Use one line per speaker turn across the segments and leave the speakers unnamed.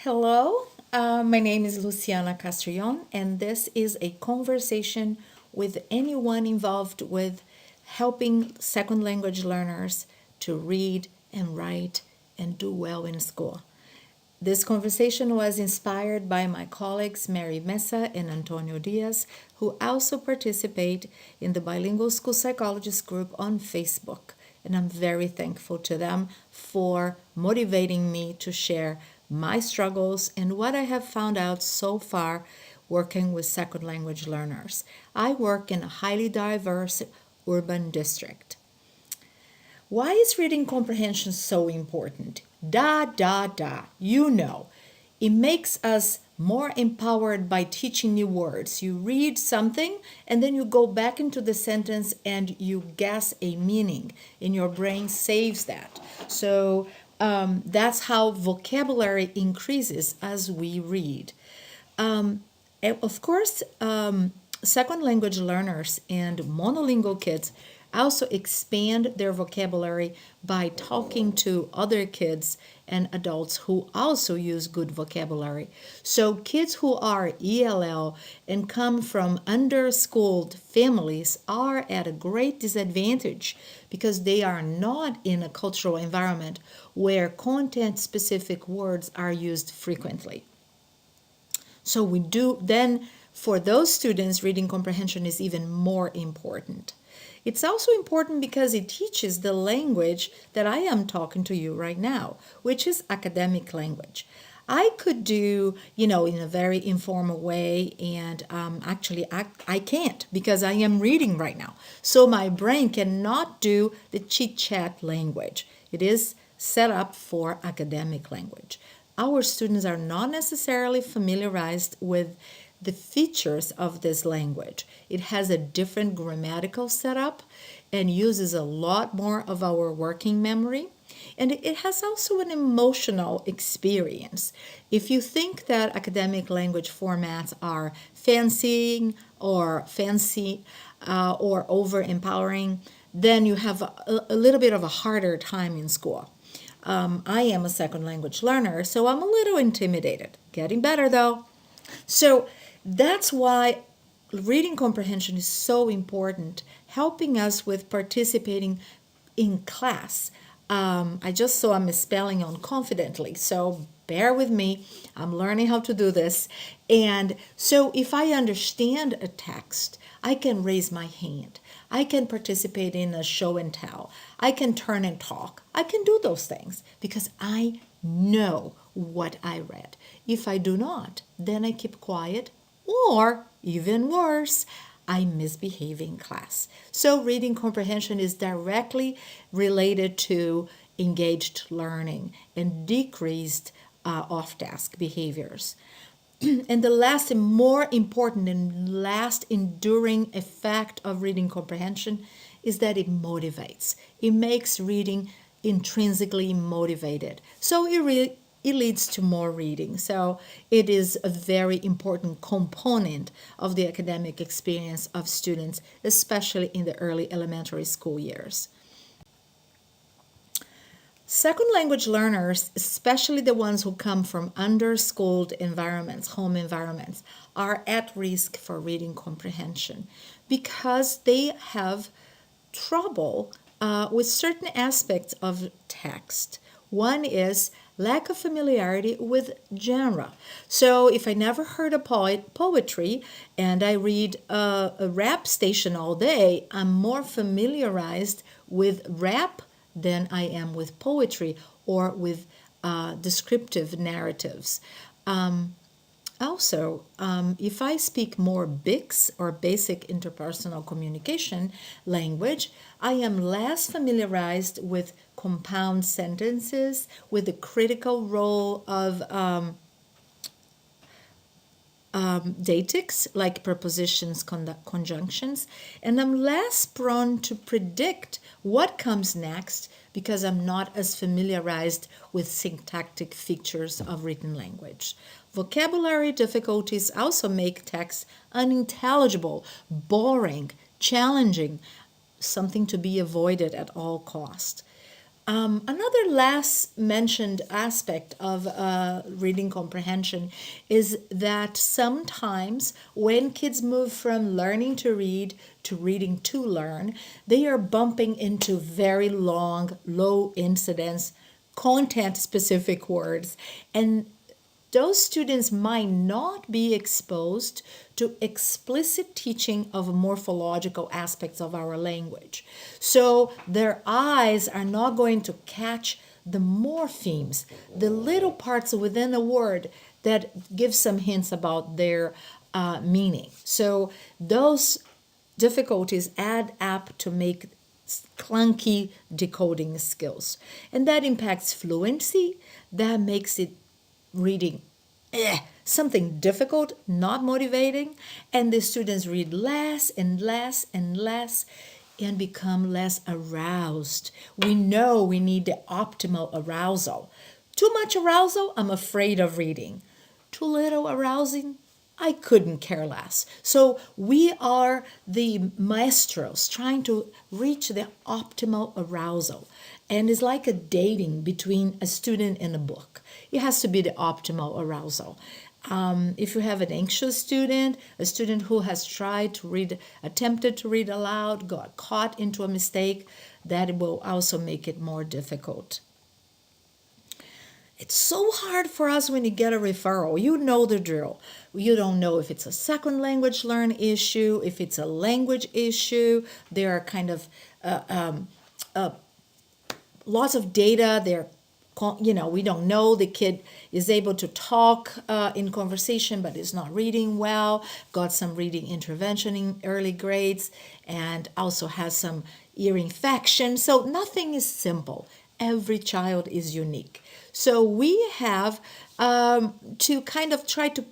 Hello, my name is Luciana Castrillon, and this is a conversation with anyone involved with helping second language learners to read and write and do well in school. This conversation was inspired by my colleagues Mary Mesa and Antonio Diaz, who also participate in the Bilingual School Psychologist group on Facebook. And I'm very thankful to them for motivating me to share my struggles and what I have found out so far working with second language learners. I work in a highly diverse urban district. Why is reading comprehension so important? You know. It makes us more empowered by teaching new words. You read something and then you go back into the sentence and you guess a meaning, and your brain saves that. So that's how vocabulary increases as we read. And of course, second language learners and monolingual kids also expand their vocabulary by talking to other kids and adults who also use good vocabulary. So kids who are ELL and come from underschooled families are at a great disadvantage because they are not in a cultural environment where content-specific words are used frequently. So for those students, reading comprehension is even more important. It's also important because it teaches the language that I am talking to you right now, which is academic language. I could do, in a very informal way, and actually I can't because I am reading right now. So my brain cannot do the chit-chat language. It is set up for academic language. Our students are not necessarily familiarized with the features of this language. It has a different grammatical setup and uses a lot more of our working memory. And it has also an emotional experience. If you think that academic language formats are fancy or over empowering, then you have a little bit of a harder time in school. I am a second language learner, so I'm a little intimidated. Getting better though. So that's why reading comprehension is so important, helping us with participating in class. I just saw a misspelling on confidently, so bear with me. I'm learning how to do this. And so if I understand a text, I can raise my hand. I can participate in a show and tell. I can turn and talk. I can do those things because I know what I read. If I do not, then I keep quiet, or even worse, I misbehave in class. So reading comprehension is directly related to engaged learning and decreased off-task behaviors. And the last and more important and last enduring effect of reading comprehension is that it motivates. It makes reading intrinsically motivated. So it leads to more reading. So it is a very important component of the academic experience of students, especially in the early elementary school years. Second language learners, especially the ones who come from underschooled environments, home environments, are at risk for reading comprehension because they have trouble with certain aspects of text. One is lack of familiarity with genre. So if I never heard a poetry and I read a rap station all day, I'm more familiarized with rap than I am with poetry or with descriptive narratives. Also, if I speak more BICS or basic interpersonal communication language, I am less familiarized with compound sentences, with the critical role of datics like prepositions, conjunctions, and I'm less prone to predict what comes next because I'm not as familiarized with syntactic features of written language. Vocabulary difficulties also make text unintelligible, boring, challenging, something to be avoided at all cost. Another last mentioned aspect of reading comprehension is that sometimes when kids move from learning to read to reading to learn, they are bumping into very long, low incidence, content specific words. And those students might not be exposed to explicit teaching of morphological aspects of our language. So their eyes are not going to catch the morphemes, the little parts within a word that give some hints about their meaning. So those difficulties add up to make clunky decoding skills. And that impacts fluency, that makes it reading something difficult, not motivating, and the students read less and less and less and become less aroused. We know we need the optimal arousal. Too much arousal, I'm afraid of reading. Too little arousing, I couldn't care less. So we are the maestros trying to reach the optimal arousal. And it's like a dating between a student and a book. It has to be the optimal arousal. If you have an anxious student, a student who has tried to read, attempted to read aloud, got caught into a mistake, that will also make it more difficult. It's so hard for us when you get a referral. You know the drill. You don't know if it's a second language learn issue, if it's a language issue. There are kind of lots of data. We don't know. The kid is able to talk in conversation, but is not reading well, got some reading intervention in early grades, and also has some ear infection. So nothing is simple. Every child is unique. So we have to kind of try to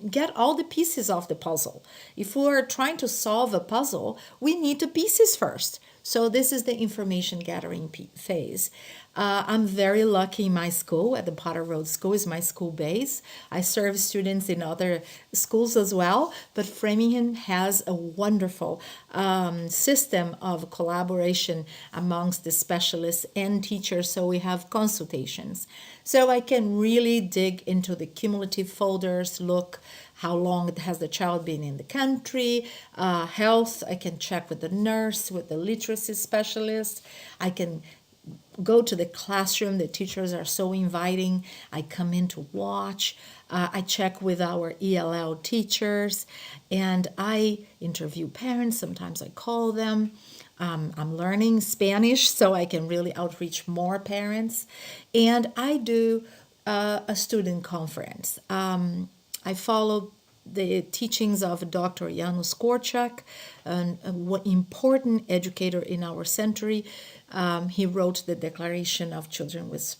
get all the pieces of the puzzle. If we're trying to solve a puzzle, we need the pieces first. So this is the information gathering phase. I'm very lucky in my school. At the Potter Road School is my school base. I serve students in other schools as well, but Framingham has a wonderful system of collaboration amongst the specialists and teachers, so we have consultations. So I can really dig into the cumulative folders, look how long has the child been in the country, health. I can check with the nurse, with the literacy specialist. I can go to the classroom. The teachers are so inviting. I come in to watch. I check with our ELL teachers, and I interview parents. Sometimes I call them. I'm learning Spanish, so I can really outreach more parents. And I do a student conference. I follow the teachings of Dr. Janusz Korczak, an important educator in our century. He wrote the Declaration of Children's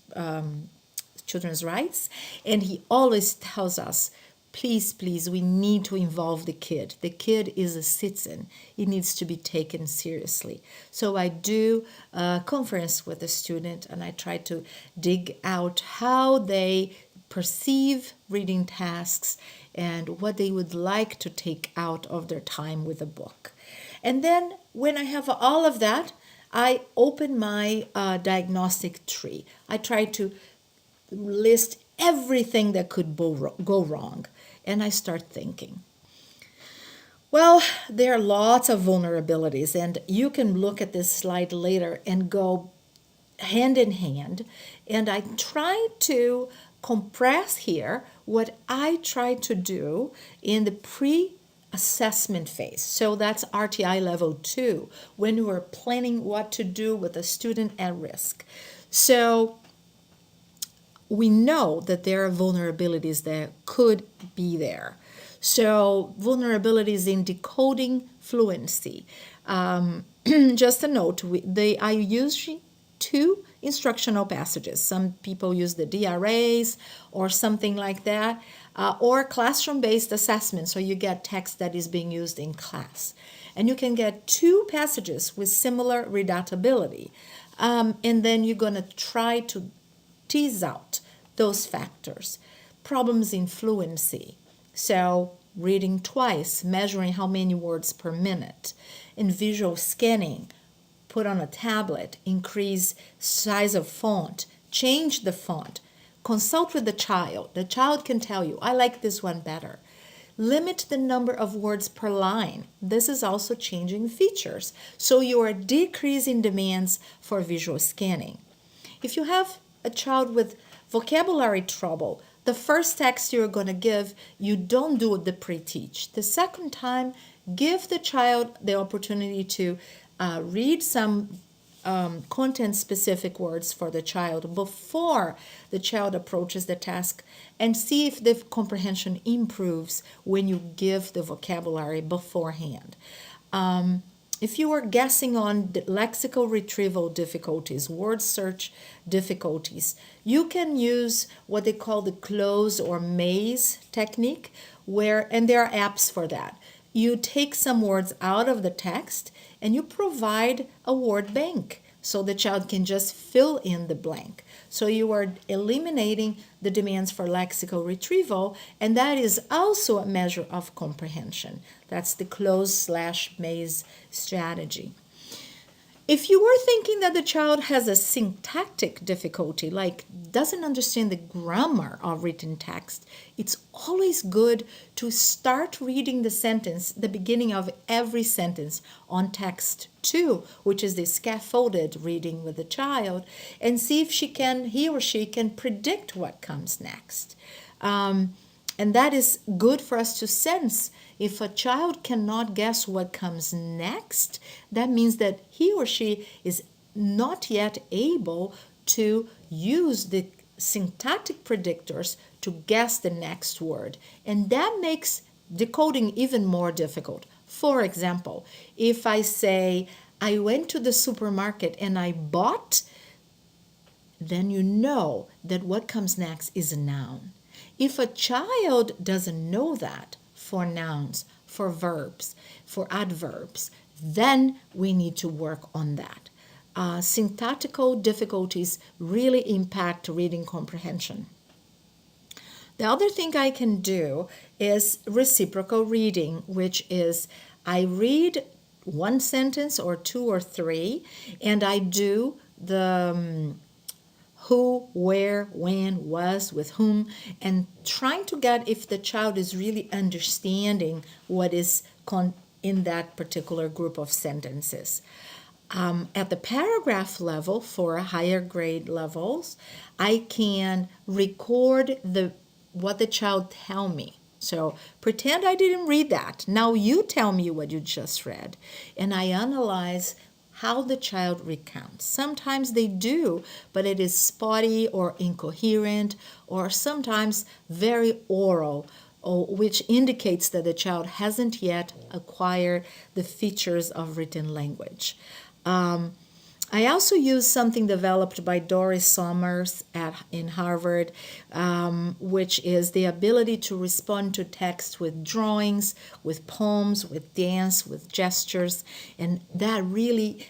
Rights, and he always tells us, please, we need to involve the kid. The kid is a citizen. It needs to be taken seriously. So I do a conference with the student, and I try to dig out how they perceive reading tasks and what they would like to take out of their time with a book. And then when I have all of that, I open my diagnostic tree. I try to list everything that could go wrong, and I start thinking. Well, there are lots of vulnerabilities, and you can look at this slide later and go hand in hand. And I try to compress here what I try to do in the pre-assessment phase. So that's RTI level 2, when we're planning what to do with a student at risk. So we know that there are vulnerabilities that could be there. So vulnerabilities in decoding fluency. Just a note, I use 2 instructional passages. Some people use the DRAs or something like that, or classroom-based assessment, so you get text that is being used in class. And you can get 2 passages with similar readability, and then you're going to try to tease out those factors. Problems in fluency, so reading twice, measuring how many words per minute, and visual scanning, put on a tablet, increase size of font, change the font. Consult with the child. The child can tell you, I like this one better. Limit the number of words per line. This is also changing features. So you are decreasing demands for visual scanning. If you have a child with vocabulary trouble, the first text you're going to give, you don't do the pre-teach. The second time, give the child the opportunity to read some content-specific words for the child before the child approaches the task, and see if the comprehension improves when you give the vocabulary beforehand. If you are guessing on the lexical retrieval difficulties, word search difficulties, you can use what they call the cloze or maze technique, and there are apps for that. You take some words out of the text and you provide a word bank so the child can just fill in the blank. So you are eliminating the demands for lexical retrieval, and that is also a measure of comprehension. That's the cloze/maze strategy. If you were thinking that the child has a syntactic difficulty, like doesn't understand the grammar of written text, it's always good to start reading the sentence, the beginning of every sentence on text 2, which is the scaffolded reading with the child, and see if he or she can predict what comes next. And that is good for us to sense. If a child cannot guess what comes next, that means that he or she is not yet able to use the syntactic predictors to guess the next word. And that makes decoding even more difficult. For example, if I say, I went to the supermarket and I bought, then you know that what comes next is a noun. If a child doesn't know that for nouns, for verbs, for adverbs, then we need to work on that. Syntactical difficulties really impact reading comprehension. The other thing I can do is reciprocal reading, which is I read one sentence or two or three, and I do the who, where, when, was, with whom, and trying to get if the child is really understanding what is in that particular group of sentences. At the paragraph level, for higher grade levels, I can record what the child tell me. So pretend I didn't read that. Now you tell me what you just read. And I analyze how the child recounts. Sometimes they do, but it is spotty or incoherent, or sometimes very oral, which indicates that the child hasn't yet acquired the features of written language. I also use something developed by Doris Somers in Harvard, which is the ability to respond to text with drawings, with poems, with dance, with gestures, and that really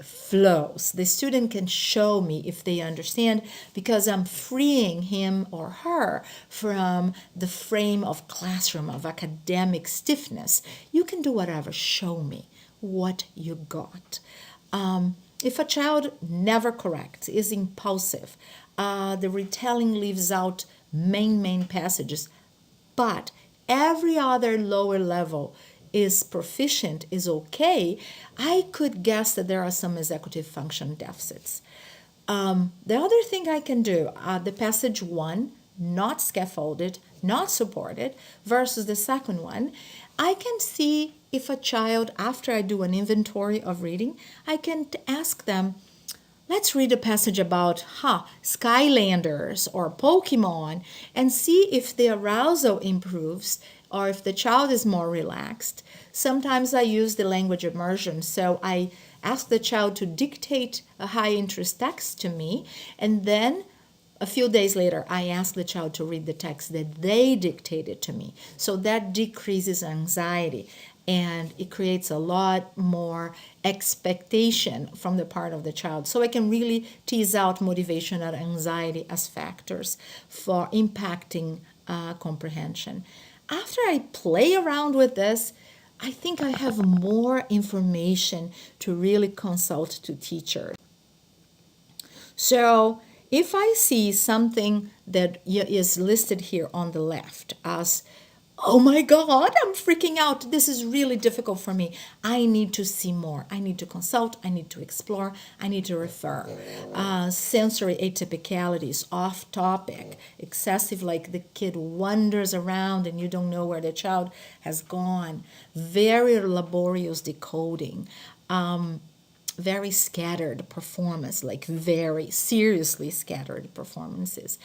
flows. The student can show me if they understand because I'm freeing him or her from the frame of classroom, of academic stiffness. You can do whatever. Show me what you got. If a child never corrects, is impulsive, the retelling leaves out main passages, but every other lower level is proficient, is okay, I could guess that there are some executive function deficits. The other thing I can do, the passage 1, not scaffolded, not supported, versus the second one, I can see if a child, after I do an inventory of reading, I can ask them, let's read a passage about Skylanders or Pokemon and see if the arousal improves or if the child is more relaxed. Sometimes I use the language immersion, so I ask the child to dictate a high-interest text to me, and then a few days later, I ask the child to read the text that they dictated to me. So that decreases anxiety, and it creates a lot more expectation from the part of the child. So I can really tease out motivation and anxiety as factors for impacting comprehension. After I play around with this, I think I have more information to really consult to teachers. So if I see something that is listed here on the left as, oh my God, I'm freaking out. This is really difficult for me. I need to see more. I need to consult. I need to explore. I need to refer. Sensory atypicalities, off topic, excessive, like the kid wanders around and you don't know where the child has gone. Very laborious decoding. Very scattered performance, like very seriously scattered performances,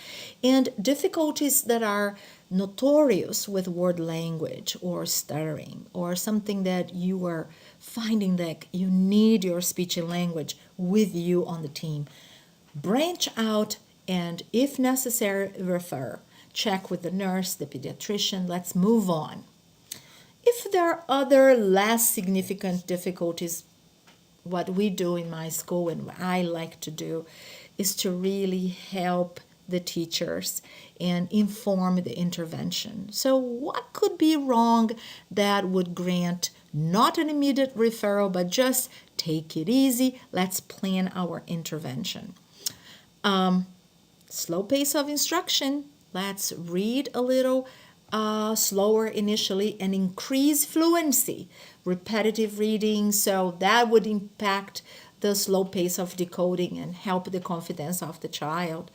and difficulties that are notorious with word language or stuttering, or something that you are finding that you need your speech and language with you on the team. Branch out and, if necessary, refer. Check with the nurse, the pediatrician. Let's move on. If there are other less significant difficulties, what we do in my school and what I like to do is to really help the teachers and inform the intervention. So what could be wrong that would grant not an immediate referral, but just take it easy, let's plan our intervention. Slow pace of instruction, let's read a little slower initially and increase fluency, repetitive reading, so that would impact the slow pace of decoding and help the confidence of the child.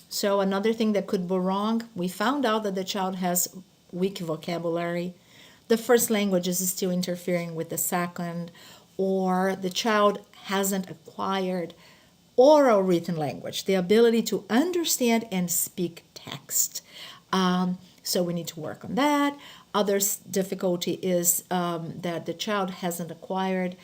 So another thing that could go wrong, we found out that the child has weak vocabulary. The first language is still interfering with the second, or the child hasn't acquired oral written language, the ability to understand and speak text. So we need to work on that. Other difficulty is that the child hasn't acquired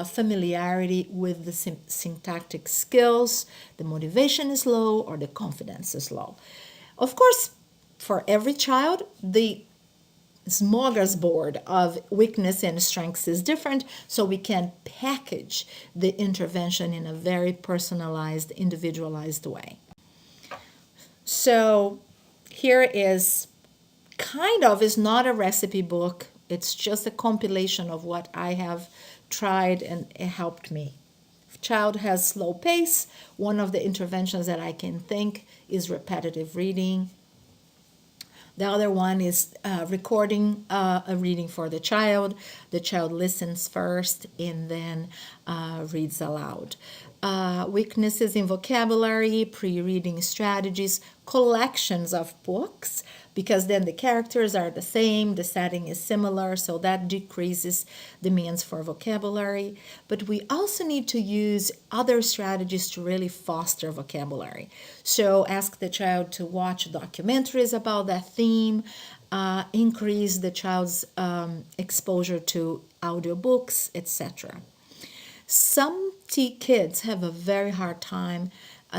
familiarity with the syntactic skills, the motivation is low, or the confidence is low. Of course, for every child, the smorgasbord of weakness and strengths is different, so we can package the intervention in a very personalized, individualized way. So here is is not a recipe book. It's just a compilation of what I have tried and it helped me. If child has slow pace, one of the interventions that I can think is repetitive reading. The other one is recording a reading for the child. The child listens first and then reads aloud. Weaknesses in vocabulary, pre-reading strategies, collections of books, because then the characters are the same, the setting is similar, so that decreases demands for vocabulary. But we also need to use other strategies to really foster vocabulary. So ask the child to watch documentaries about that theme, increase the child's exposure to audiobooks, etc. Some kids have a very hard time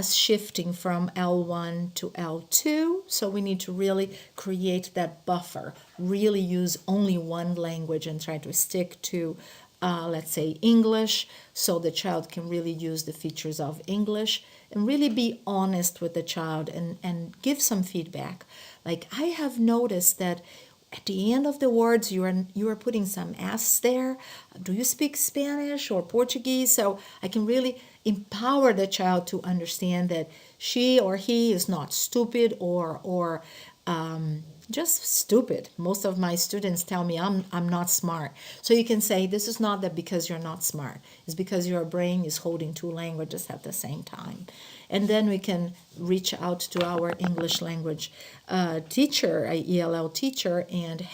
shifting from L1 to L2, so we need to really create that buffer, really use only one language and try to stick to, let's say, English, so the child can really use the features of English, and really be honest with the child and give some feedback. Like, I have noticed that at the end of the words, you are putting some S there. Do you speak Spanish or Portuguese? So I can really empower the child to understand that she or he is not stupid or just stupid. Most of my students tell me I'm not smart. So you can say, this is not that because you're not smart. It's because your brain is holding two languages at the same time. And then we can reach out to our English language teacher, a ELL teacher, and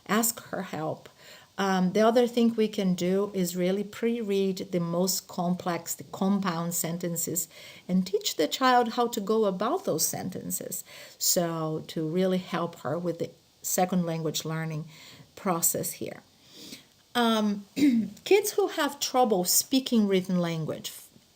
ask her help. The other thing we can do is really pre-read the most complex, the compound sentences, and teach the child how to go about those sentences. So to really help her with the second language learning process here. Kids who have trouble speaking written language,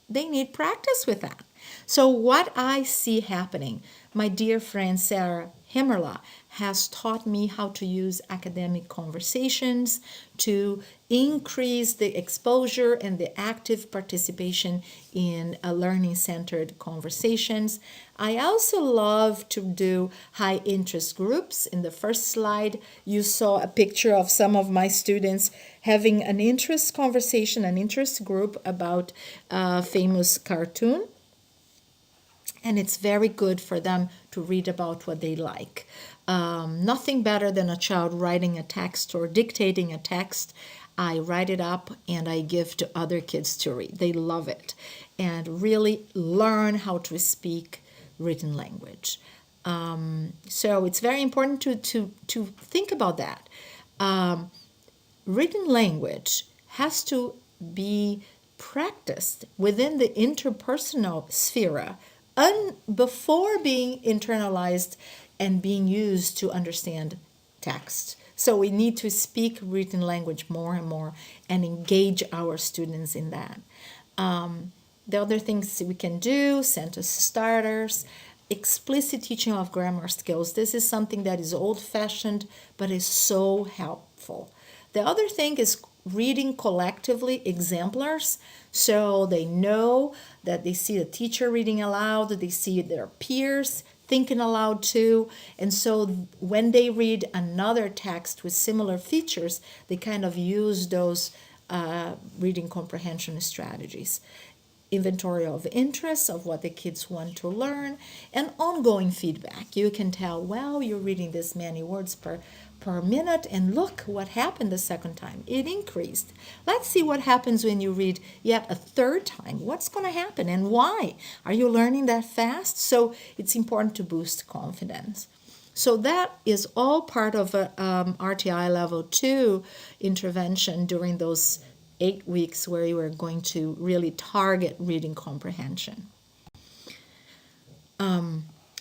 they need practice with that. So what I see happening, my dear friend Sarah Himmerla has taught me how to use academic conversations to increase the exposure and the active participation in learning-centered conversations. I also love to do high interest groups. In the first slide, you saw a picture of some of my students having an interest conversation, an interest group about a famous cartoon. And it's very good for them to read about what they like. Nothing better than a child writing a text or dictating a text. I write it up and I give to other kids to read. They love it and really learn how to speak written language. So it's very important to think about that. Written language has to be practiced within the interpersonal sphere before being internalized and being used to understand text. So we need to speak written language more and more and engage our students in that. The other things we can do, sentence starters, explicit teaching of grammar skills. This is something that is old-fashioned but is so helpful. The other thing is reading collectively exemplars, so they know that they see the teacher reading aloud, they see their peers thinking aloud too, and so when they read another text with similar features, they kind of use those reading comprehension strategies. Inventory of interests of what the kids want to learn, and ongoing feedback. You can tell, well, you're reading this many words per minute, and look what happened the second time. It increased. Let's see what happens when you read yet a third time. What's going to happen and why? Are you learning that fast? So it's important to boost confidence. So that is all part of a RTI level 2 intervention during those 8 weeks where you are going to really target reading comprehension.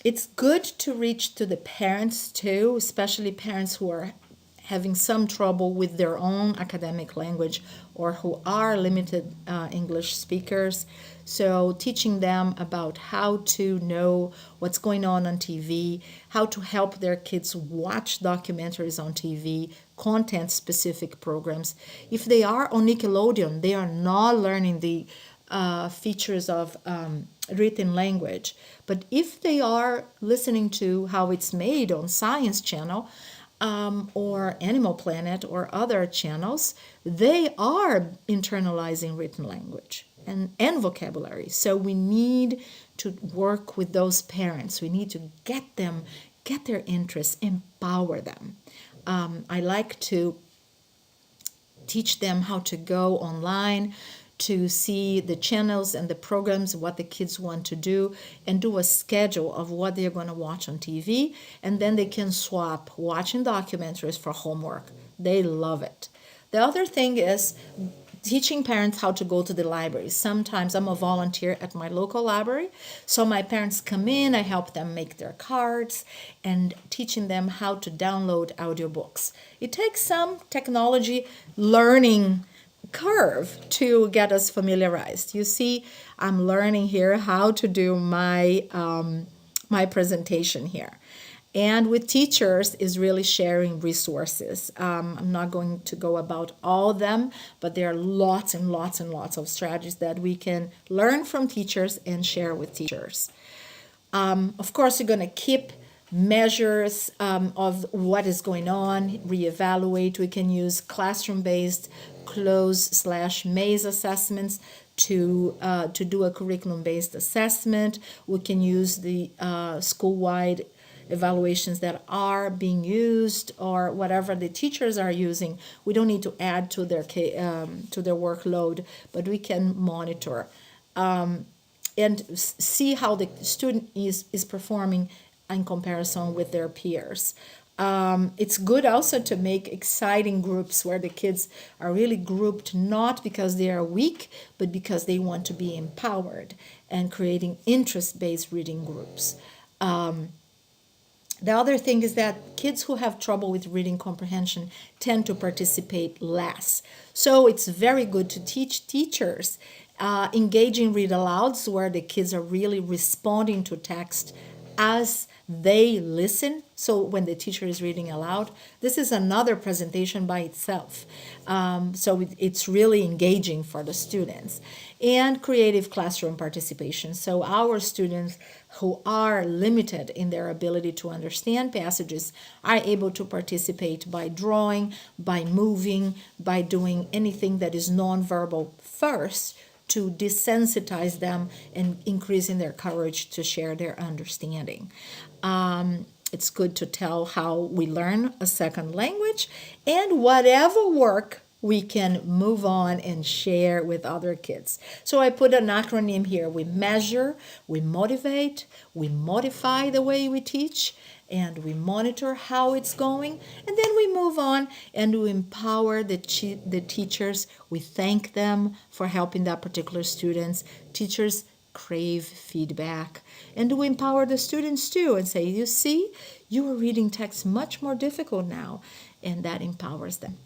It's good to reach to the parents too, especially parents who are having some trouble with their own academic language or who are limited English speakers. So teaching them about how to know what's going on TV, how to help their kids watch documentaries on TV, content-specific programs. If they are on Nickelodeon, they are not learning the features of written language. But if they are listening to how it's made on Science Channel, or Animal Planet or other channels, they are internalizing written language and vocabulary. So we need to work with those parents. We need to get their interests, empower them. I like to teach them how to go online to see the channels and the programs, what the kids want to do, and do a schedule of what they're going to watch on TV, and then they can swap watching documentaries for homework. They love it. The other thing is teaching parents how to go to the library. Sometimes I'm a volunteer at my local library, so my parents come in, I help them make their cards, and teaching them how to download audiobooks. It takes some technology learning curve to get us familiarized. You see, I'm learning here how to do my presentation here. And with teachers is really sharing resources. I'm not going to go about all of them, but there are lots and lots and lots of strategies that we can learn from teachers and share with teachers. Of course, you're going to keep measures of what is going on, reevaluate. We can use classroom-based close/maze assessments to do a curriculum-based assessment. We can use the school-wide evaluations that are being used or whatever the teachers are using. We don't need to add to their workload, but we can monitor and see how the student is performing in comparison with their peers. It's good also to make exciting groups where the kids are really grouped not because they are weak, but because they want to be empowered, and creating interest-based reading groups. The other thing is that kids who have trouble with reading comprehension tend to participate less. So it's very good to teach teachers Engaging read alouds where the kids are really responding to text as they listen. So when the teacher is reading aloud, this is another presentation by itself. It's really engaging for the students. And creative classroom participation. So our students who are limited in their ability to understand passages are able to participate by drawing, by moving, by doing anything that is nonverbal first, to desensitize them and increasing their courage to share their understanding. It's good to tell how we learn a second language, and whatever work we can move on and share with other kids. So I put an acronym here. We measure, we motivate, we modify the way we teach, and we monitor how it's going, and then we move on and we empower the teachers. We thank them for helping that particular students. Teachers crave feedback, and we empower the students too and say, you see, you are reading text much more difficult now, and that empowers them.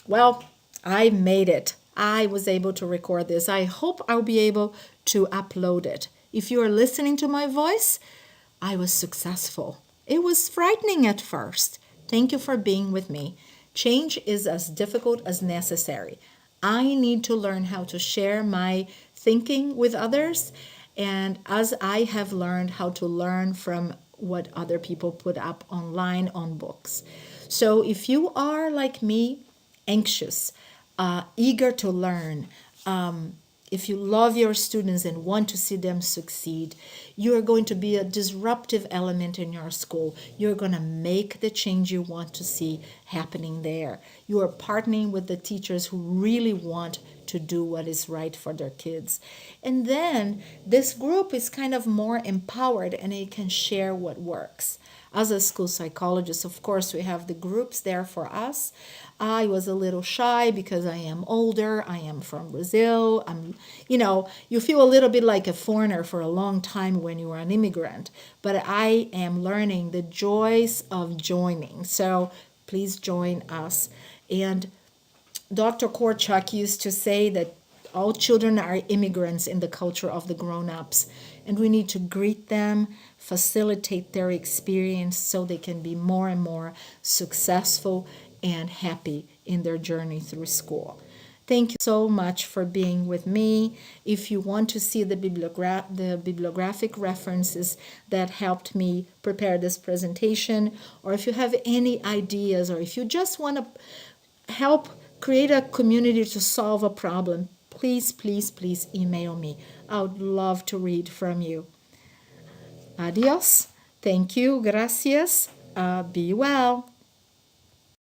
Well, I made it. I was able to record this. I hope I'll be able to upload it. If you are listening to my voice, I was successful. It was frightening at first. Thank you for being with me. Change is as difficult as necessary. I need to learn how to share my thinking with others, and as I have learned how to learn from what other people put up online on books. So if you are like me, anxious, eager to learn, if you love your students and want to see them succeed, you are going to be a disruptive element in your school. You're going to make the change you want to see happening there. You are partnering with the teachers who really want to do what is right for their kids. And then this group is kind of more empowered and it can share what works. As a school psychologist, of course, we have the groups there for us. I was a little shy because I am older. I am from Brazil. You feel a little bit like a foreigner for a long time when you are an immigrant. But I am learning the joys of joining. So please join us. And Dr. Korchak used to say that all children are immigrants in the culture of the grown-ups, and we need to greet them, facilitate their experience so they can be more and more successful and happy in their journey through school. Thank you so much for being with me. If you want to see the bibliographic references that helped me prepare this presentation, or if you have any ideas, or if you just want to help create a community to solve a problem, please, please, please email me. I would love to read from you. Adios. Thank you. Gracias. Be well.